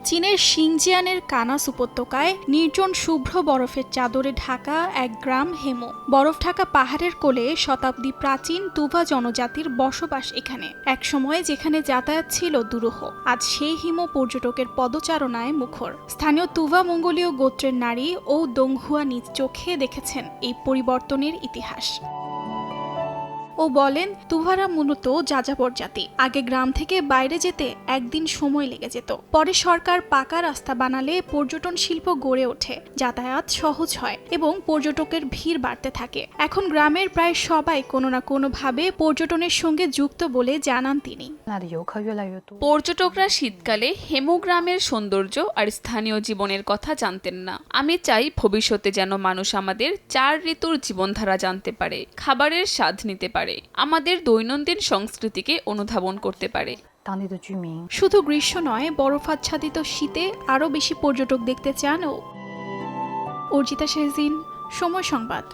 চীনের শিনজিয়ানের কানাস উপত্যকায় নির্জন শুভ্র বরফের চাদরে ঢাকা এক গ্রাম হেমো। বরফ ঢাকা পাহাড়ের কোলে শতাব্দী প্রাচীন তুভা জনজাতির বসবাস এখানে। একসময় যেখানে যাতায়াত ছিল দুরূহ, আজ সেই হিমো পর্যটকের পদচারণায় মুখর। স্থানীয় তুভা মঙ্গোলীয় গোত্রের নারী ও দংহুয়া নিজ চোখে দেখেছেন এই পরিবর্তনের ইতিহাস। ও বলেন, তুভারা মূলত যাযাবর জাতি। আগে গ্রাম থেকে বাইরে যেতে একদিন সময় লেগে যেত। পরে সরকার পাকা রাস্তা বানালে পর্যটন শিল্প গড়ে ওঠে, যাতায়াত সহজ হয় এবং পর্যটকের ভিড় বাড়তে থাকে। এখন গ্রামের প্রায় সবাই কোনো না কোনোভাবে পর্যটনের সঙ্গে যুক্ত বলে জানান তিনি। পর্যটকরা শীতকালে হেমো গ্রামের সৌন্দর্য আর স্থানীয় জীবনের কথা জানতেন না। আমি চাই ভবিষ্যতে যেন মানুষ আমাদের 4 ঋতুর জীবনধারা জানতে পারে, খাবারের স্বাদ নিতে পারে, আমাদের দৈনন্দিন সংস্কৃতিকে অনুধাবন করতে পারে। শুধু গ্রীষ্ম নয়, বরফাচ্ছাদিত শীতে আরও বেশি পর্যটক দেখতে চান ও। অর্জিতা শেহজিন, সময় সংবাদ।